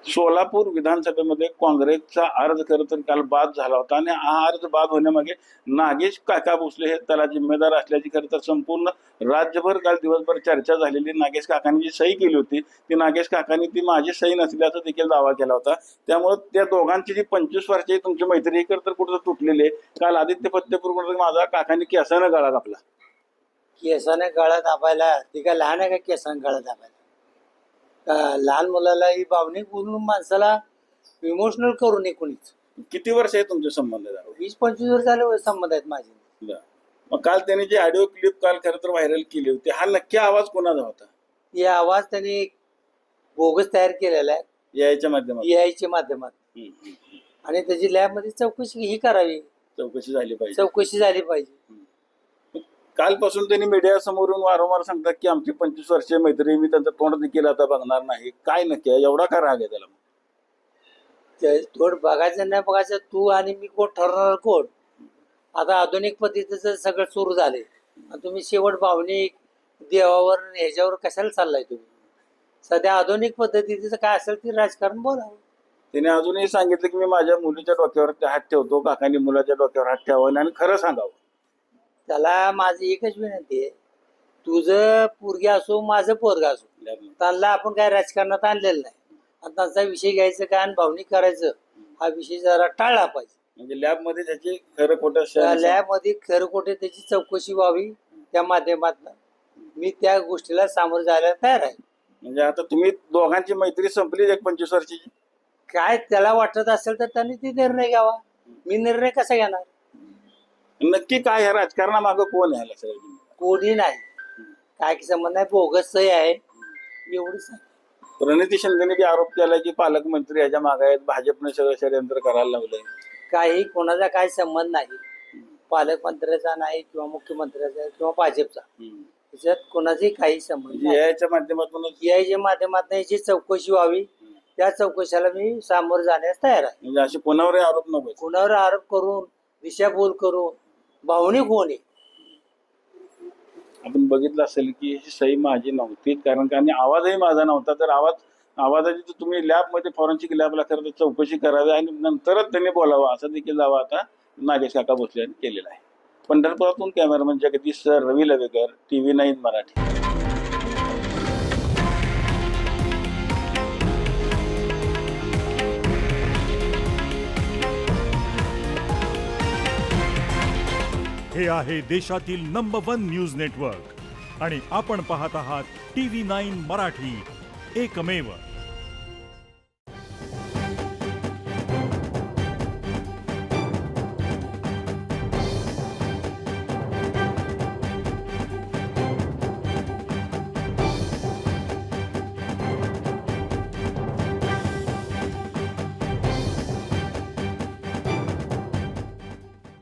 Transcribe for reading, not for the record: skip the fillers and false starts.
सोलापूर विधानसभेमध्ये काँग्रेसचा अर्ज खरं तर काल बाद झाला होता आणि हा अर्ज बाद होण्यामागे नागेश काका भोसले हे त्याला जिम्मेदार असल्याची खरं तर संपूर्ण राज्यभर काल दिवसभर चर्चा झालेली. नागेश काकांनी जी सही केली होती ती नागेश काकांनी ती माझी सही नसल्याचा देखील दावा केला होता. त्यामुळे त्या दोघांची जी 25 वर्षाची तुमची मैत्री ही खरं तर कुठं तुटलेली आहे. काल आदित्य फत्तेपूर माझा काकांनी केसानं गळा कापला. केसाने गळा दाबायला ती काय लहान आहे का केसाने गळा दाबायला? लहान मुलाला ही भावनिक बोलून माणसाला इमोशनल करू नये कोणीच. किती वर्ष आहे तुमचे संबंध? 20-25 वर्ष झाले संबंध आहेत माझे. मग काल त्यांनी जी ऑडिओ क्लिप काल खरं तर व्हायरल केली होती, हा नक्की आवाज कोणाचा होता? ही आवाज त्यांनी बोगस तयार केलेला आहे याच्या माध्यमातून यायच्या माध्यमात आणि त्याची लॅब मध्ये चौकशी ही करावी, चौकशी झाली पाहिजे. चौकशी झाली पाहिजे. कालपासून त्यांनी मीडिया समोरून वारंवार सांगतात की आमची 25 वर्षीय मैत्री, मी त्यांचं तोंड देखील आता बघणार नाही. काय नक्की आहे? एवढा का राग आहे त्याला? थोडं बघायचं नाही बघायचं, तू आणि मी कोण ठरवणार कोण? आता आधुनिक पद्धतीचं सगळं सुरू झाले आणि तुम्ही शेवट भावनिक देवावर ह्याच्यावर कशाला चाललाय तुम्ही? सध्या आधुनिक पद्धतीचं काय असेल ते राजकारण बोलावं. त्याने अजूनही सांगितलं की मी माझ्या मुलीच्या डोक्यावर हात ठेवतो, काकांनी मुलाच्या डोक्यावर हात ठेवावं आणि खरं सांगावं. त्याला माझी एकच विनंती आहे, तुझं पोरगी असो माझं पोरगा असो, त्यांना आपण काय राजकारणात आणलेलं नाही आणि त्यांचा विषय घ्यायचं काय आणि भावनिक करायचं हा विषय जरा टाळला पाहिजे. म्हणजे लॅब मध्ये त्याची खरं खोटं लॅब मध्ये खरं खोटे त्याची चौकशी व्हावी. त्या माध्यमातून मी त्या गोष्टीला सामोरं जायला तयार आहे. म्हणजे आता तुम्ही दोघांची मैत्री संपली 25 वर्षाची. काय त्याला वाटत असेल तर त्यांनी ती निर्णय घ्यावा. मी निर्णय कसा घेणार? नक्की काय ह्या राजकारणामागं कोण आहे? सगळं कोणी नाही, काय संबंध नाही, बोगस आहे एवढीच. प्रणिती शिंदेने बी आरोप केलाय की पालकमंत्री ह्याच्या मागे आहेत, भाजपने सगळं षडयंत्र करायला लावलंय. काही कोणाचा काय संबंध नाही, पालकमंत्र्याचा नाही किंवा मुख्यमंत्र्याचा किंवा भाजपचा, त्याच्यात कोणाचाही काही संबंध नाही. याच्या माध्यमातून याच्या माध्यमातून याची चौकशी व्हावी. त्या चौकशीला मी सामोरं जाण्यास तयार आहे. म्हणजे असे कोणावर आरोप नको, कोणावर आरोप करून दिशाभूल करून भावनिक होणे. आपण बघितलं असेल की ही सही माझी नव्हती, कारण का आवाजही माझा नव्हता. तर आवाजाची तुम्ही लॅबमध्ये फॉरेन्सिक लॅबला खरं तर चौकशी करावी आणि नंतरच त्यांनी बोलावं असं देखील दावा आता नागेश काका भोसले यांनी केलेला आहे. पंढरपुरातून कॅमेरामन जगदीश सर, रवी लवेकर, TV9 मराठी. हे आहे देशातील नंबर 1 न्यूज नेटवर्क आणि आपण पाहत आहात TV9 मराठी, एकमेव.